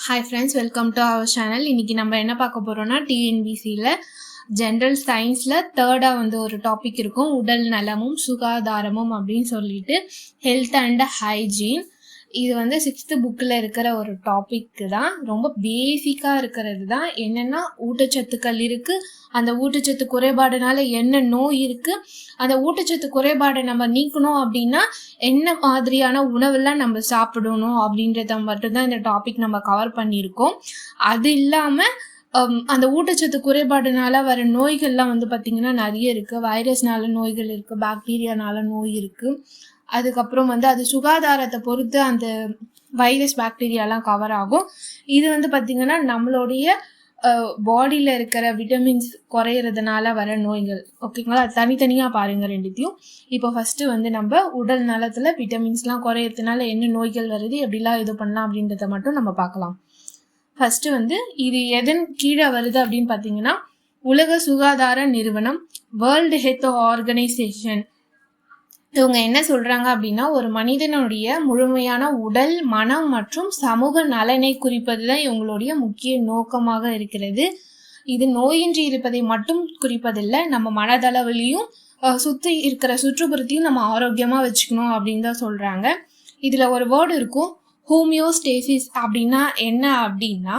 Hi friends, welcome to our channel. இன்னைக்கு நம்ம என்ன பார்க்க போறோம்னா TNBCல ஜெனரல் சயின்ஸ்ல தேர்டா ஒரு டாபிக் இருக்கும், உடல் நலமும் சுகாதாரமும் அப்படின்னு சொல்லிட்டு ஹெல்த் அண்ட் ஹைஜீன். இது 6th புக்கில் இருக்கிற ஒரு டாபிக் தான், ரொம்ப பேசிக்காக இருக்கிறது தான். என்னென்னா ஊட்டச்சத்துக்கள் இருக்குது, அந்த ஊட்டச்சத்து குறைபாடுனால என்ன நோய் இருக்குது, அந்த ஊட்டச்சத்து குறைபாடை நம்ம நீக்கணும் அப்படின்னா என்ன மாதிரியான உணவெல்லாம் நம்ம சாப்பிடணும் அப்படின்றத மட்டும்தான் இந்த டாபிக் நம்ம கவர் பண்ணியிருக்கோம். அது இல்லாமல் அந்த ஊட்டச்சத்து குறைபாடுனால வர நோய்கள்லாம் பார்த்திங்கன்னா நிறைய இருக்குது. வைரஸ்னால நோய்கள் இருக்குது, பாக்டீரியானால நோய் இருக்குது. அதுக்கப்புறம் அது சுகாதாரத்தை பொறுத்து அந்த வைரஸ் பாக்டீரியாலாம் கவர் ஆகும். இது பார்த்திங்கன்னா நம்மளுடைய பாடியில் இருக்கிற விட்டமின்ஸ் குறையிறதுனால வர நோய்கள். ஓகேங்களா, தனித்தனியாக பாருங்கள் ரெண்டுத்தையும். இப்போ ஃபஸ்ட்டு நம்ம உடல் நலத்தில் விட்டமின்ஸ்லாம் குறையிறதுனால என்ன நோய்கள் வருது, எப்படிலாம் இது பண்ணலாம் அப்படின்றத மட்டும் நம்ம பார்க்கலாம். ஃபஸ்ட்டு இது எதன் கீழே வருது அப்படின்னு பார்த்தீங்கன்னா, உலக சுகாதார நிறுவனம், வேர்ல்டு ஹெல்த் ஆர்கனைசேஷன், இவங்க என்ன சொல்கிறாங்க அப்படின்னா, ஒரு மனிதனுடைய முழுமையான உடல், மனம் மற்றும் சமூக நலனை குறிப்பது தான் இவங்களுடைய முக்கிய நோக்கமாக இருக்கிறது. இது நோயின்றி இருப்பதை மட்டும் குறிப்பதில்லை, நம்ம மனதளவிலையும் சுற்றி இருக்கிற சுற்றுப்புறத்தையும் நம்ம ஆரோக்கியமாக வச்சுக்கணும் அப்படின்னு தான் சொல்கிறாங்க. இதில் ஒரு வேர்டு இருக்கும், ஹோமியோஸ்டேசிஸ். அப்படின்னா என்ன அப்படின்னா,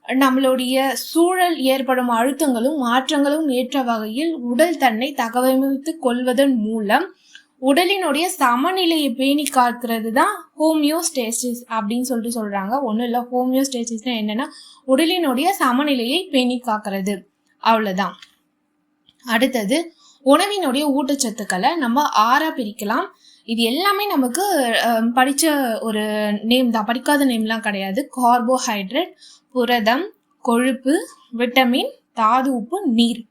நம்மளுடைய சூழல் ஏற்படும் அழுத்தங்களும் மாற்றங்களும் ஏற்ற வகையில் உடல் தன்னை தகவமைத்து கொள்வதன் மூலம் உடலினுடைய சமநிலையை பேணி காக்கிறது தான் ஹோமியோஸ்டேசிஸ் அப்படின்னு சொல்கிறாங்க. ஒன்றும் இல்லை, ஹோமியோஸ்டேசிஸ்னா என்னன்னா உடலினுடைய சமநிலையை பேணி காக்கிறது, அவ்வளோதான். அடுத்தது, உணவினுடைய ஊட்டச்சத்துக்களை நம்ம 6 பிரிக்கலாம். இது எல்லாமே நமக்கு படித்த ஒரு நேம் தான், படிக்காத நேம்லாம் கிடையாது. கார்போஹைட்ரேட், புரதம், கொழுப்பு, விட்டமின், தாது உப்பு, நீர்.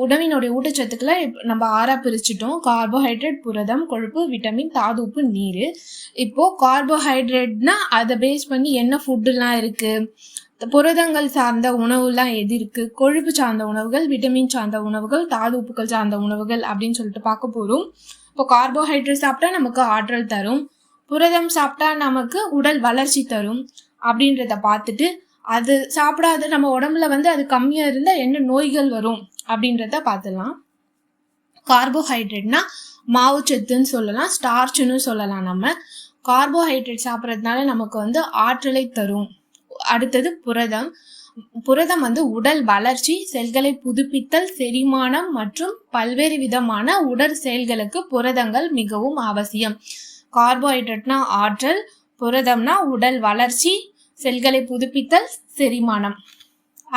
உணவினுடைய ஊட்டச்சத்துக்களை நம்ம 6 பிரிச்சுட்டோம். கார்போஹைட்ரேட், புரதம், கொழுப்பு, விட்டமின், தாது உப்பு, நீர். இப்போது கார்போஹைட்ரேட்னா அதை பேஸ் பண்ணி என்ன ஃபுட்டுலாம் இருக்குது, புரதங்கள் சார்ந்த உணவுலாம் எது இருக்குது, கொழுப்பு சார்ந்த உணவுகள், விட்டமின் சார்ந்த உணவுகள், தாது உப்புக்கள் சார்ந்த உணவுகள் அப்படின்னு சொல்லிட்டு பார்க்க போகிறோம். இப்போ கார்போஹைட்ரேட் சாப்பிட்டா நமக்கு ஆற்றல் தரும், புரதம் சாப்பிட்டா நமக்கு உடல் வளர்ச்சி தரும் அப்படின்றத பார்த்துட்டு, அது சாப்பிடாத நம்ம உடம்புல அது கம்மியாக இருந்தால் என்ன நோய்கள் வரும் அப்படின்றத பார்த்துடலாம். கார்போஹைட்ரேட்னா மாவுச்சத்துன்னு சொல்லலாம், ஸ்டார்ச்னு சொல்லலாம். நம்ம கார்போஹைட்ரேட் சாப்பிட்றதுனால நமக்கு ஆற்றலை தரும். அடுத்தது புரதம். புரதம் உடல் வளர்ச்சி, செல்களை புதுப்பித்தல், செரிமானம் மற்றும் பல்வேறு விதமான உடல் செயல்களுக்கு புரதங்கள் மிகவும் அவசியம். கார்போஹைட்ரேட்னா ஆற்றல், புரதம்னா உடல் வளர்ச்சி, செல்களை புதுப்பித்தல், செரிமானம்.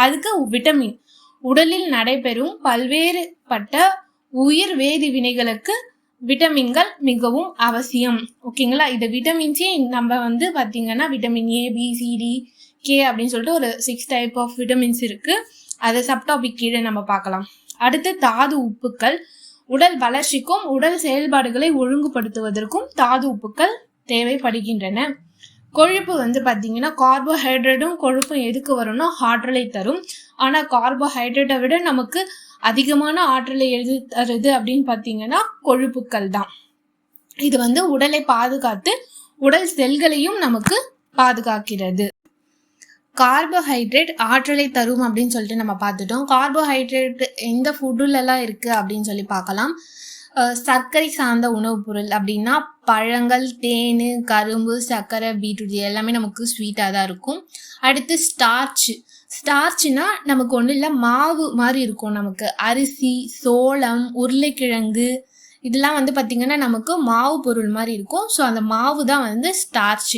அதுக்கு விட்டமின், உடலில் நடைபெறும் பல்வேறுபட்ட உயிர் வேதி வினைகளுக்கு விட்டமின்கள் மிகவும் அவசியம். ஓகேங்களா, இது விட்டமின்ஸே நம்ம பார்த்தீங்கன்னா vitamin A, B, C, D, K அப்படின்னு சொல்லிட்டு ஒரு 6 டைப் ஆஃப் விட்டமின்ஸ் இருக்குது. அதை சப்டாபிக் கீழே நம்ம பார்க்கலாம். அடுத்து தாது உப்புக்கள். உடல் வளர்ச்சிக்கும் உடல் செயல்பாடுகளை ஒழுங்குபடுத்துவதற்கும் தாது உப்புக்கள் தேவைப்படுகின்றன. கொழுப்பு பார்த்தீங்கன்னா, கார்போஹைட்ரேட்டும் கொழுப்பும் எதுக்கு வரும்னா ஆற்றலை தரும். ஆனால் கார்போஹைட்ரேட்டை விட நமக்கு அதிகமான ஆற்றலை எது தருது அப்படின்னு பார்த்தீங்கன்னா கொழுப்புக்கள் தான். இது உடலை பாதுகாத்து உடல் செல்களையும் நமக்கு பாதுகாக்கிறது. கார்போஹைட்ரேட் ஆற்றலை தரும் அப்படின்னு சொல்லிட்டு நம்ம பார்த்துட்டோம். கார்போஹைட்ரேட் எந்த ஃபுட்டுலலாம் இருக்குது அப்படின்னு சொல்லி பார்க்கலாம். சர்க்கரை சார்ந்த உணவுப் பொருள் அப்படின்னா பழங்கள், தேன், கரும்பு, சர்க்கரை, பீட்ரூட் எல்லாமே நமக்கு ஸ்வீட்டாக தான் இருக்கும். அடுத்து ஸ்டார்ச்னா நமக்கு ஒன்றும் இல்லை, மாவு மாதிரி இருக்கும். நமக்கு அரிசி, சோளம், உருளைக்கிழங்கு இதெல்லாம் பார்த்திங்கன்னா நமக்கு மாவு பொருள் மாதிரி இருக்கும். ஸோ அந்த மாவு தான் ஸ்டார்ச்.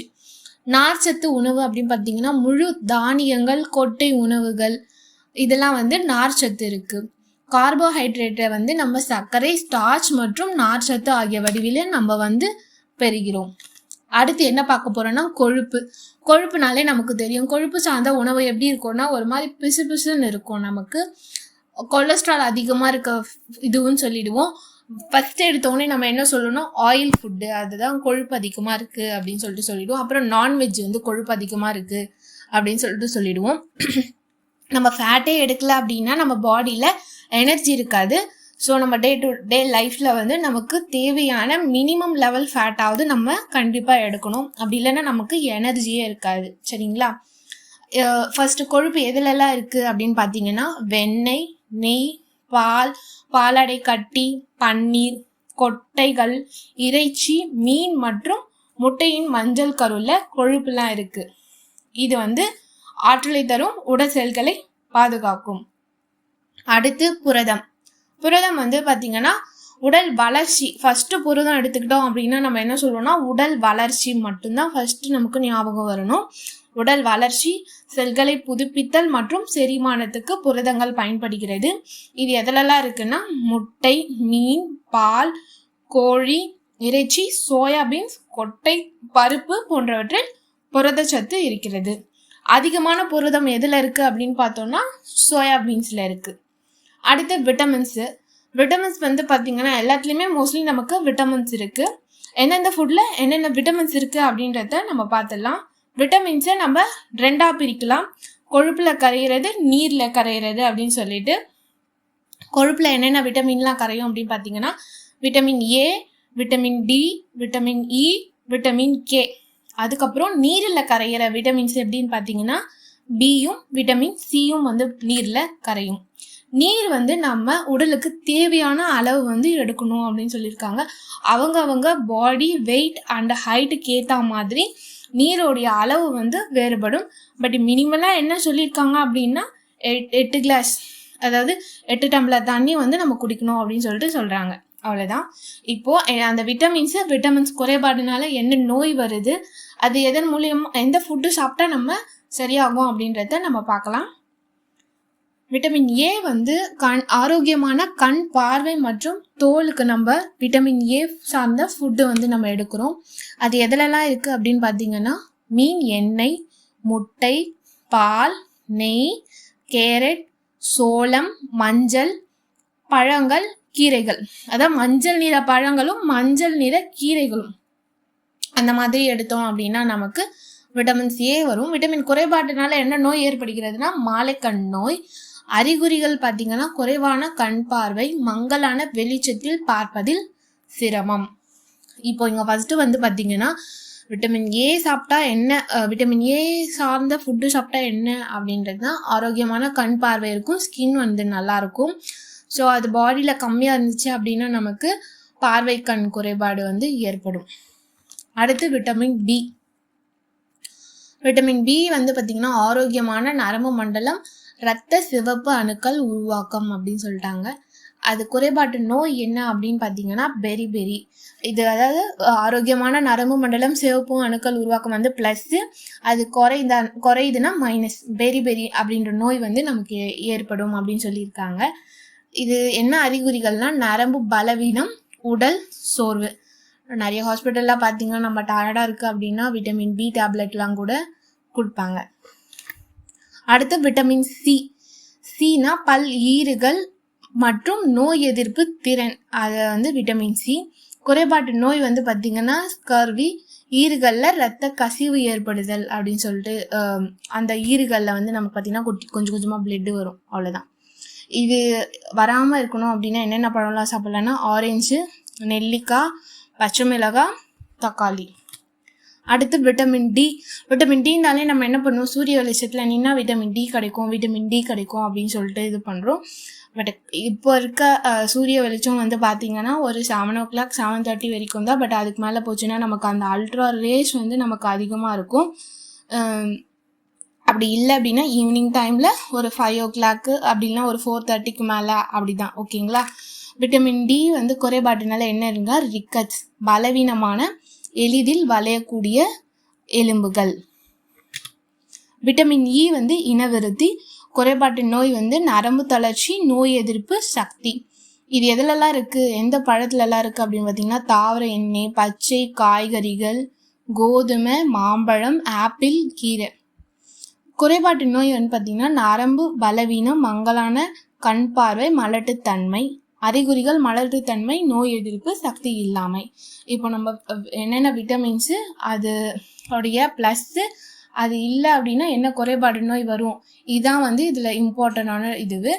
நார்ச்சத்து உணவு அப்படின்னு பார்த்தீங்கன்னா முழு தானியங்கள், கொட்டை உணவுகள் இதெல்லாம் நார்ச்சத்து இருக்குது. கார்போஹைட்ரேட்டை நம்ம சர்க்கரை, ஸ்டார்ச் மற்றும் நார்ச்சத்து ஆகிய வடிவில் நம்ம பெறுகிறோம். அடுத்து என்ன பார்க்க போகிறோன்னா கொழுப்பு. கொழுப்புனாலே நமக்கு தெரியும், கொழுப்பு சார்ந்த உணவு எப்படி இருக்கும்னா ஒரு மாதிரி பிசு பிசுன்னு இருக்கும். நமக்கு கொலஸ்ட்ரால் அதிகமாக இருக்க இதுவும் சொல்லிடுவோம். ஃபஸ்ட்டு எடுத்தோடனே நம்ம என்ன சொல்லணும், ஆயில் ஃபுட்டு அதுதான் கொழுப்பு அதிகமாக இருக்குது அப்படின்னு சொல்லிடுவோம். அப்புறம் நான்வெஜ் கொழுப்பு அதிகமாக இருக்குது அப்படின்னு சொல்லிடுவோம். நம்ம ஃபேட்டே எடுக்கல அப்படின்னா நம்ம பாடியில் எனர்ஜி இருக்காது. ஸோ நம்ம டே டு டே லைஃப்பில் நமக்கு தேவையான மினிமம் லெவல் ஃபேட்டாவது நம்ம கண்டிப்பாக எடுக்கணும். அப்படி இல்லைன்னா நமக்கு எனர்ஜியே இருக்காது. சரிங்களா, ஃபர்ஸ்ட் கொழுப்பு எதுலலாம் இருக்குது அப்படின்னு பார்த்தீங்கன்னா வெண்ணெய், நெய், பால், பாலாடை கட்டி, பன்னீர், கொட்டைகள், இறைச்சி, மீன் மற்றும் முட்டையின் மஞ்சள் கருவில் கொழுப்புலாம் இருக்குது. இது வந்து ஆற்றலை தரும், உடல் செல்களை பாதுகாக்கும். அடுத்து புரதம். புரதம் வந்து பார்த்தீங்கன்னா உடல் வளர்ச்சி. ஃபர்ஸ்ட் புரதம் எடுத்துக்கிட்டோம் அப்படின்னா நம்ம என்ன சொல்லுவோம்னா உடல் வளர்ச்சி மட்டும்தான் ஃபர்ஸ்ட் நமக்கு ஞாபகம் வரணும். உடல் வளர்ச்சி, செல்களை புதுப்பித்தல் மற்றும் செரிமானத்துக்கு புரதங்கள் பயன்படுகிறது. இது எதுலலாம் இருக்குன்னா முட்டை, மீன், பால், கோழி, இறைச்சி, சோயாபீன்ஸ், கொட்டை, பருப்பு போன்றவற்றில் புரதச்சத்து இருக்கிறது. அதிகமான புரதம் எதில் இருக்குது அப்படின்னு பார்த்தோம்னா சோயாபீன்ஸில் இருக்குது. அடுத்து விட்டமின்ஸு. விட்டமின்ஸ் வந்து பார்த்திங்கன்னா எல்லாத்துலேயுமே மோஸ்ட்லி நமக்கு விட்டமின்ஸ் இருக்குது. எந்தெந்த ஃபுட்டில் என்னென்ன விட்டமின்ஸ் இருக்குது அப்படின்றத நம்ம பார்த்துடலாம். விட்டமின்ஸை நம்ம ரெண்டாக பிரிக்கலாம். கொழுப்பில் கரைகிறது, நீரில் கரைகிறது அப்படின்னு சொல்லிட்டு. கொழுப்பில் என்னென்ன விட்டமின்லாம் கரையும் அப்படின்னு பார்த்தீங்கன்னா vitamin A, vitamin D, vitamin E, vitamin K. அதுக்கப்புறம் நீரில் கரைகிற விட்டமின்ஸ் எப்படின்னு பார்த்தீங்கன்னா பியும் விட்டமின் சியும் வந்து நீரில் கரையும். நீர் வந்து நம்ம உடலுக்கு தேவையான அளவு வந்து எடுக்கணும் அப்படின்னு சொல்லியிருக்காங்க. அவங்க பாடி வெயிட் அண்ட் ஹைட்டுக்கு ஏற்ற மாதிரி நீரோடைய அளவு வந்து வேறுபடும். பட் மினிமலாக என்ன சொல்லியிருக்காங்க அப்படின்னா 8 கிளாஸ், அதாவது 8 டம்ளர் தண்ணி வந்து நம்ம குடிக்கணும் அப்படின்னு சொல்லிட்டு சொல்கிறாங்க. அவ்வளோதான். இப்போது அந்த விட்டமின்ஸ் குறைபாடுனால என்ன நோய் வருது, அது எதன் மூலியம் எந்த ஃபுட்டு சாப்பிட்டா நம்ம சரியாகும் அப்படின்றத நம்ம பார்க்கலாம். விட்டமின் ஏ வந்து ஆரோக்கியமான கண் பார்வை மற்றும் தோலுக்கு நம்ம விட்டமின் ஏ சார்ந்த ஃபுட்டு வந்து நம்ம எடுக்கிறோம். அது எதுலலாம் இருக்குது அப்படின்னு பார்த்தீங்கன்னா மீன் எண்ணெய், முட்டை, பால், நெய், கேரட், சோளம், மஞ்சள், பழங்கள், கீரைகள். அதாவது மஞ்சள் நிற பழங்களும் மஞ்சள் நிற கீரைகளும் அந்த மாதிரி எடுத்தோம் அப்படின்னா நமக்கு விட்டமின் ஏ வரும். விட்டமின் குறைபாட்டினால என்ன நோய் ஏற்படுகிறதுனா மாலைக்கண் நோய். அறிகுறிகள் பார்த்தீங்கன்னா குறைவான கண் பார்வை, மங்கலான வெளிச்சத்தில் பார்ப்பதில் சிரமம். இப்போ இங்கே ஃபர்ஸ்ட் வந்து பார்த்தீங்கன்னா விட்டமின் ஏ சாப்பிட்டா என்ன, விட்டமின் ஏ சார்ந்த ஃபுட்டு சாப்பிட்டா என்ன அப்படின்றது தான் ஆரோக்கியமான கண் பார்வை இருக்கும், ஸ்கின் வந்து நல்லாயிருக்கும். ஸோ அது பாடியில் கம்மியாக இருந்துச்சு அப்படின்னா நமக்கு பார்வை கண் குறைபாடு வந்து ஏற்படும். அடுத்து விட்டமின் பி. விட்டமின் பி வந்து பார்த்திங்கன்னா ஆரோக்கியமான நரம்பு மண்டலம், இரத்த சிவப்பு அணுக்கள் உருவாக்கம் அப்படின்னு சொல்லிட்டாங்க. அது குறைபாட்டு நோய் என்ன அப்படின்னு பார்த்தீங்கன்னா பெரி. இது அதாவது ஆரோக்கியமான நரம்பு மண்டலம், சிவப்பு அணுக்கள் உருவாக்கம் வந்து ப்ளஸ்ஸு, அது குறையுதுன்னா மைனஸ். பெரி அப்படின்ற நோய் வந்து நமக்கு ஏற்படும் அப்படின்னு சொல்லியிருக்காங்க. இது என்ன அறிகுறிகள்னா நரம்பு பலவீனம், உடல் சோர்வு. நிறைய ஹாஸ்பிட்டலில் பார்த்தீங்கன்னா நம்ம டயர்டாக இருக்குது அப்படின்னா விட்டமின் பி டேப்லெட்லாம் கூட கொடுப்பாங்க. அடுத்து விட்டமின் சி. சினா பல், ஈறுகள் மற்றும் நோய் எதிர்ப்பு திறன். அது வந்து விட்டமின் சி. குறைபாட்டு நோய் வந்து பார்த்திங்கன்னா ஸ்கர்வி, ஈறுகளில் இரத்த கசிவு ஏற்படுதல் அப்படின்னு சொல்லிட்டு அந்த ஈறுகளில் வந்து நமக்கு பார்த்திங்கன்னா கொஞ்சம் கொஞ்சமாக பிளட்டு வரும். அவ்வளோதான். இது வராமல் இருக்கணும் அப்படின்னா என்னென்ன பழம்லாம் சாப்பிட்லான்னா ஆரஞ்சு, நெல்லிக்காய், பச்சை மிளகாய், தக்காளி. அடுத்து விட்டமின் டி. விட்டமின் டினாலே நம்ம என்ன பண்ணுவோம், சூரிய வெளிச்சத்தில் நின்னா விட்டமின் டி கிடைக்கும் அப்படின்னு சொல்லிட்டு இது பண்ணுறோம். பட் இப்போ இருக்க சூரிய வெளிச்சம் வந்து பார்த்திங்கன்னா ஒரு 7 o'clock 7:30 வரைக்கும் தான். பட் அதுக்கு மேலே போச்சுன்னா நமக்கு அந்த அல்ட்ரா ரேஸ் வந்து நமக்கு அதிகமாக இருக்கும். அப்படி இல்லை அப்படின்னா ஈவினிங் டைமில் ஒரு 5 o'clock அப்படின்னா ஒரு 4:30க்கு மேலே அப்படி தான். ஓகேங்களா. விட்டமின் டி வந்து குறைபாட்டினால என்ன இருங்க, ரிக்கட்ஸ், பலவீனமான எளிதில் வளையக்கூடிய எலும்புகள். விட்டமின் இ வந்து இனவிருத்தி. குறைபாட்டு நோய் வந்து நரம்பு தளர்ச்சி, நோய் எதிர்ப்பு சக்தி. இது எதுலலாம் இருக்குது, எந்த பழத்துலலாம் இருக்குது அப்படின்னு பார்த்தீங்கன்னா தாவர எண்ணெய், பச்சை காய்கறிகள், கோதுமை, மாம்பழம், ஆப்பிள், கீரை. குறைபாட்டு நோய் வந்து பார்த்திங்கன்னா நரம்பு பலவீனம், மங்கலான கண் பார்வை, மலட்டுத்தன்மை. அறிகுறிகள் மலட்டுத்தன்மை, நோய் எதிர்ப்பு சக்தி இல்லாமை. இப்போ நம்ம என்னென்ன விட்டமின்ஸு அதோடைய ப்ளஸ்ஸு, அது இல்லை அப்படின்னா என்ன குறைபாடு நோய் வரும், இதுதான் வந்து இதில் இம்பார்ட்டண்டான இதுவு.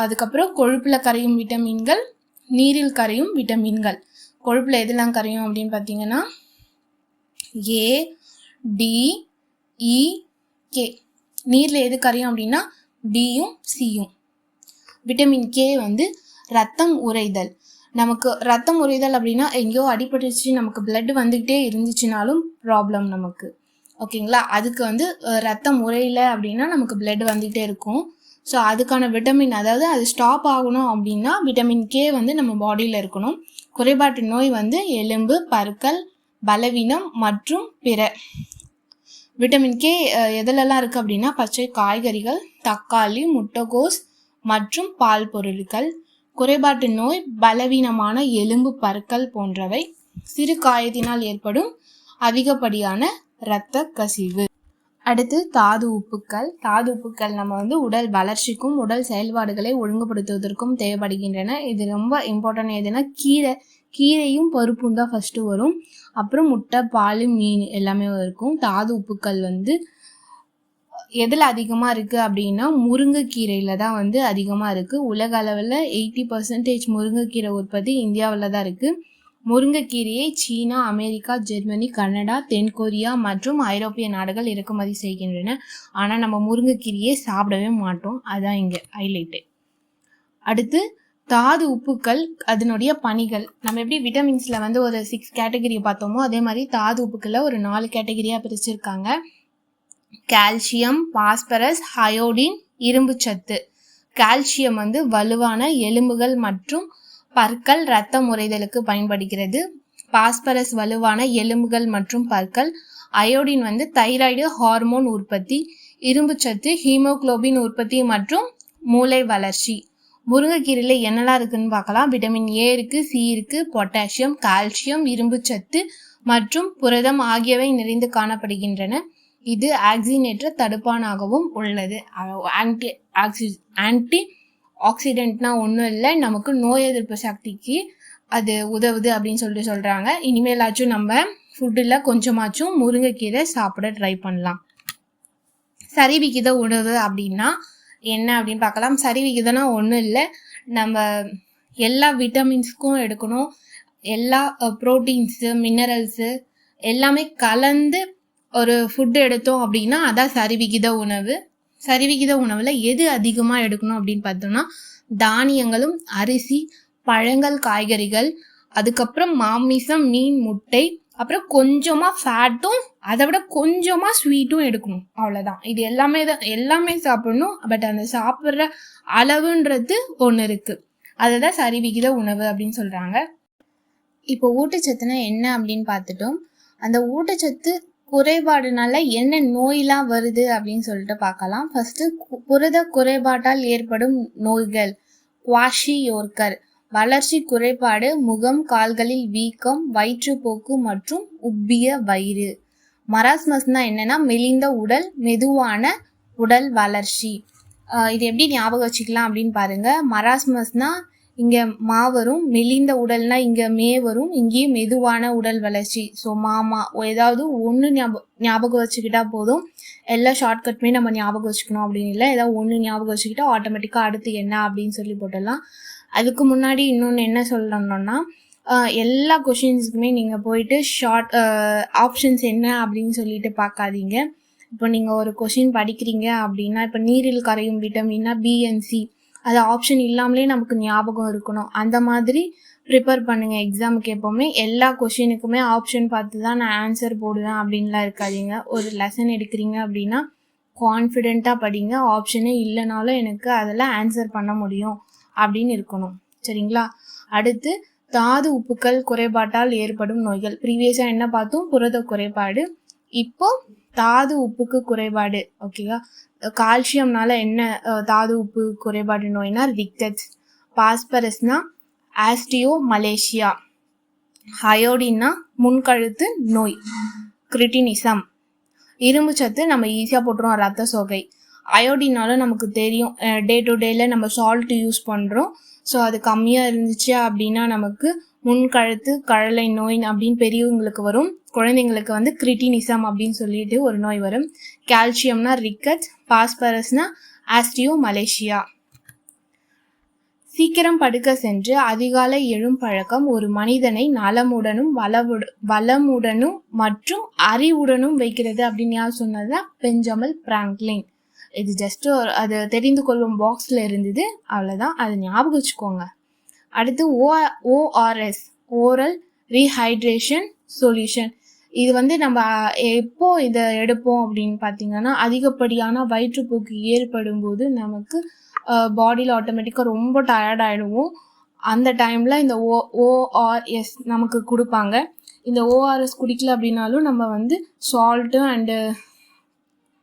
அதுக்கப்புறம் கொழுப்பில் கரையும் விட்டமின்கள், நீரில் கரையும் விட்டமின்கள். கொழுப்பில் எதெல்லாம் கரையும் அப்படின்னு பார்த்தீங்கன்னா ஏ, டி, இ, கே. நீரில் எது கரையும் அப்படின்னா பியும் சியும். விட்டமின் கே வந்து ரத்தம் உறைதல். நமக்கு ரத்தம் உறைதல் அப்படின்னா எங்கேயோ அடிபட்டுச்சு, நமக்கு பிளட் வந்துக்கிட்டே இருந்துச்சுனாலும் ப்ராப்ளம் நமக்கு. ஓகேங்களா, அதுக்கு வந்து ரத்தம் உறையல அப்படின்னா நமக்கு பிளட் வந்துகிட்டே இருக்கும். ஸோ அதுக்கான விட்டமின், அதாவது அது ஸ்டாப் ஆகணும் அப்படின்னா விட்டமின் கே வந்து நம்ம பாடியில் இருக்கணும். குறைபாட்டு நோய் வந்து எலும்பு, பற்கள், பலவீனம் மற்றும் பிற. விட்டமின் கே எதுலலாம் இருக்குது அப்படின்னா பச்சை காய்கறிகள், தக்காளி, முட்டைகோஸ் மற்றும் பால் பொருட்கள். குறைபாட்டு நோய் பலவீனமான எலும்பு, பற்கள் போன்றவை. சிறு காயத்தினால் ஏற்படும் அதிகப்படியான இரத்த கசிவு. அடுத்து தாது உப்புக்கள். தாது உப்புக்கள் நம்ம வந்து உடல் வளர்ச்சிக்கும் உடல் செயல்பாடுகளை ஒழுங்குபடுத்துவதற்கும் தேவைப்படுகின்றன. இது ரொம்ப இம்பார்ட்டன்ட். எதுனா கீரையும் பருப்பும் தான் ஃபஸ்ட்டு வரும். அப்புறம் முட்டை, பால், மீன் எல்லாமே இருக்கும். தாது உப்புக்கள் வந்து எதில் அதிகமாக இருக்குது அப்படின்னா முருங்கைக்கீரையில் தான் வந்து அதிகமாக இருக்குது. உலக அளவில் 80% முருங்கைக்கீரை உற்பத்தி இந்தியாவில் தான் இருக்குது. முருங்கைக்கீரையை சீனா, அமெரிக்கா, ஜெர்மனி, கனடா, தென்கொரியா மற்றும் ஐரோப்பிய நாடுகள் இறக்குமதி செய்கின்றன. ஆனால் நம்ம முருங்கைக்கீரையை சாப்பிடவே மாட்டோம். அதுதான் இங்கே ஹைலைட்டு. அடுத்து தாது உப்புக்கள், அதனுடைய பணிகள். நம்ம எப்படி விட்டமின்ஸில் வந்து ஒரு 6 கேட்டகரியை பார்த்தோமோ அதே மாதிரி தாது உப்புக்களில் ஒரு 4 கேட்டகரியாக பிரிச்சிருக்காங்க. கால்சியம், பாஸ்பரஸ், அயோடின், இரும்பு சத்து. கால்சியம் வந்து வலுவான எலும்புகள் மற்றும் பற்கள், இரத்த முறைதலுக்கு பயன்படுகிறது. பாஸ்பரஸ் வலுவான எலும்புகள் மற்றும் பற்கள். அயோடின் வந்து தைராய்டு ஹார்மோன் உற்பத்தி. இரும்பு சத்து ஹீமோகுளோபின் உற்பத்தி மற்றும் மூளை வளர்ச்சி. முருங்கைக்கீரையில் என்னெல்லாம் இருக்குன்னு பார்க்கலாம். விட்டமின் ஏ இருக்குது, சி இருக்குது, பொட்டாசியம், கால்சியம், இரும்பு சத்து மற்றும் புரதம் ஆகியவை நிறைந்து காணப்படுகின்றன. இது ஆக்சிஜனேற்ற தடுப்பானாகவும் உள்ளது. ஆன்டி ஆக்சிடென்ட்னா ஒன்றும் இல்லை, நமக்கு நோய் எதிர்ப்பு சக்திக்கு அது உதவுது அப்படின்னு சொல்கிறாங்க. இனிமேலாச்சும் நம்ம ஃபுட்டில் கொஞ்சமாச்சும் முருங்கைக்கீரை சாப்பிட ட்ரை பண்ணலாம். சரிவிகித உணவு அப்படின்னா என்ன அப்படின்னு பார்க்கலாம். சரிவிகிதம்னா ஒன்றும் இல்லை, நம்ம எல்லா விட்டமின்ஸ்க்கும் எடுக்கணும். எல்லா ப்ரோட்டீன்ஸு, மினரல்ஸு எல்லாமே கலந்து ஒரு ஃபுட்டு எடுத்தோம் அப்படின்னா அதான் சரிவிகித உணவு. சரிவிகித உணவில் எது அதிகமாக எடுக்கணும் அப்படின்னு பார்த்தோம்னா தானியங்களும், அரிசி, பழங்கள், காய்கறிகள், அதுக்கப்புறம் மாமிசம், மீன், முட்டை, அப்புறம் கொஞ்சமாக ஃபேட்டும் அதை விட கொஞ்சமாக ஸ்வீட்டும் எடுக்கணும். அவ்வளோதான். இது எல்லாமே சாப்பிடணும். பட் அந்த சாப்பிட்ற அளவுன்றது ஒன்று இருக்குது. அதுதான் சரிவிகித உணவு அப்படின்னு சொல்கிறாங்க. இப்போ ஊட்டச்சத்துனா என்ன அப்படின்னு பார்த்துட்டோம். அந்த ஊட்டச்சத்து குறைபாடுனால என்ன நோயெல்லாம் வருது அப்படின்னு சொல்லிட்டு பார்க்கலாம். ஃபர்ஸ்ட் புரத குறைபாட்டால் ஏற்படும் நோய்கள். குவாஷியோர்கர், வளர்ச்சி குறைபாடு, முகம், கால்களில் வீக்கம், வயிற்றுப்போக்கு மற்றும் உப்பிய வயிறு. மராஸ்மஸ்னா என்னன்னா மெலிந்த உடல், மெதுவான உடல் வளர்ச்சி. இது எப்படி ஞாபகம் வச்சுக்கலாம் அப்படின்னு பாருங்க. மராஸ்மஸ்னா இங்கே மா வரும், மெலிந்த உடல்னா இங்கே மே வரும், இங்கேயும் மெதுவான உடல் வளர்ச்சி. ஸோ மாமா ஏதாவது ஒன்று ஞாபகம் வச்சுக்கிட்டா போதும். எல்லா ஷார்ட்கட்டுமே நம்ம ஞாபகம் வச்சுக்கணும் அப்படின்னு இல்லை, ஏதாவது ஒன்று ஞாபகம் வச்சுக்கிட்டா ஆட்டோமேட்டிக்காக அடுத்து என்ன அப்படின்னு சொல்லி போட்டுடலாம். அதுக்கு முன்னாடி இன்னொன்று என்ன சொல்லணும்னா எல்லா கொஷின்ஸுக்குமே நீங்கள் போயிட்டு ஆப்ஷன்ஸ் என்ன அப்படின்னு சொல்லிட்டு பார்க்காதீங்க. இப்போ நீங்கள் ஒரு கொஷின் படிக்கிறீங்க அப்படின்னா, இப்போ நீரில் கரையும் விட்டமின்னா பிஎன்சி, அது ஆப்ஷன் இல்லாமலே நமக்கு ஞாபகம் இருக்கணும். அந்த மாதிரி ப்ரிப்பேர் பண்ணுங்கள் எக்ஸாமுக்கு. எப்போவுமே எல்லா கொஷினுக்குமே ஆப்ஷன் பார்த்து தான் நான் ஆன்சர் போடுவேன் அப்படின்லாம் இருக்காதீங்க. ஒரு லெசன் எடுக்கிறீங்க அப்படின்னா கான்ஃபிடெண்ட்டாக படிங்க. ஆப்ஷனே இல்லைனாலும் எனக்கு அதெல்லாம் ஆன்சர் பண்ண முடியும் அப்படின்னு இருக்கணும். சரிங்களா? அடுத்து தாது உப்புக்கள் குறைபாட்டால் ஏற்படும் நோய்கள். ப்ரீவியஸாக என்ன பார்த்தோம்? புரத குறைபாடு. இப்போ தாது உப்புக்கு குறைபாடு. ஓகேவா? கால்சியம்னால என்ன தாது உப்பு குறைபாடு நோய்னா ரிக்கெட்ஸ். பாஸ்பரஸ்னா ஆஸ்டியோ மலேசியா. அயோடின்னா முன்கழுத்து நோய், கிரிட்டினிசம். இரும்பு சத்து நம்ம ஈஸியாக போட்டுருவோம், ரத்த சோகை. அயோடினாலும் நமக்கு தெரியும், டே டு டேல நம்ம சால்ட் யூஸ் பண்ணுறோம். ஸோ அது கம்மியாக இருந்துச்சு அப்படின்னா நமக்கு முன்கழுத்து கழலை நோய் அப்படின்னு பெரியவங்களுக்கு வரும். குழந்தைங்களுக்கு வந்து கிரிட்டினிசம் அப்படின்னு சொல்லிட்டு ஒரு நோய் வரும். கால்சியம்னா ரிக்கெட்ஸ், பாஸ்பரஸ்னா ஆஸ்டியோ மலேசியா. சீக்கிரம் படுக்க சென்று அதிகாலை எழும் பழக்கம் ஒரு மனிதனை நலமுடனும் வளமுடனும் மற்றும் அறிவுடனும் வைக்கிறது அப்படின்னு யார் சொன்னதுன்னா பெஞ்சமின் பிராங்க்லின். இது ஜஸ்ட் அது தெரிந்து கொள்ளும் பாக்ஸில் இருந்தது, அவ்வளோதான், அது ஞாபகம் வச்சுக்கோங்க. அடுத்து ஓஆர்எஸ், ஓரல் ரீஹைட்ரேஷன் சொல்யூஷன். இது நம்ம எப்போ இதை எடுப்போம் அப்படின்னு பார்த்தீங்கன்னா, அதிகப்படியான வயிற்றுப்போக்கு ஏற்படும் போது நமக்கு பாடியில் ஆட்டோமேட்டிக்காக ரொம்ப டயர்ட் ஆகிடுவோம். அந்த டைமில் இந்த ஓஆர்எஸ் நமக்கு கொடுப்பாங்க. இந்த ஓஆர்எஸ் குடிக்கல அப்படின்னாலும் நம்ம சால்ட்டு அண்டு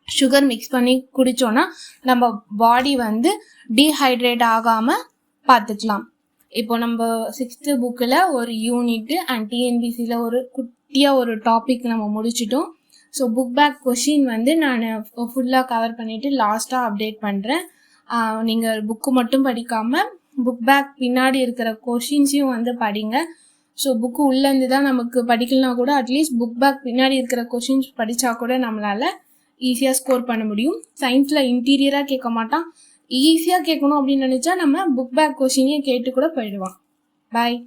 சுகர் மிக்ஸ் பண்ணி குடித்தோன்னா நம்ம பாடி டீஹைட்ரேட் ஆகாமல் பார்த்துக்கலாம். இப்போ நம்ம 6th புக்கில் ஒரு யூனிட்டு அண்ட் டிஎன்பிசியில் ஒரு குட்டியாக ஒரு டாபிக் நம்ம முடிச்சிட்டோம். ஸோ புக் பேக் கொஷின் நான் ஃபுல்லாக கவர் பண்ணிவிட்டு லாஸ்ட்டாக அப்டேட் பண்ணுறேன். நீங்கள் புக்கு மட்டும் படிக்காமல் புக் பேக் பின்னாடி இருக்கிற கொஷின்ஸையும் படிங்க. ஸோ புக்கு உள்ளேருந்து தான் நமக்கு படிக்கலனா கூட அட்லீஸ்ட் புக் பேக் பின்னாடி இருக்கிற கொஷின்ஸ் படித்தா கூட நம்மளால் ஈஸியாக ஸ்கோர் பண்ண முடியும். சயின்ஸில் இன்டீரியராக கேட்க மாட்டான், ஈஸியாக கேட்கணும் அப்படின்னு நினச்சா நம்ம புக் பேக் கொஷினையும் கேட்டு கூட போயிடுவான். பாய்.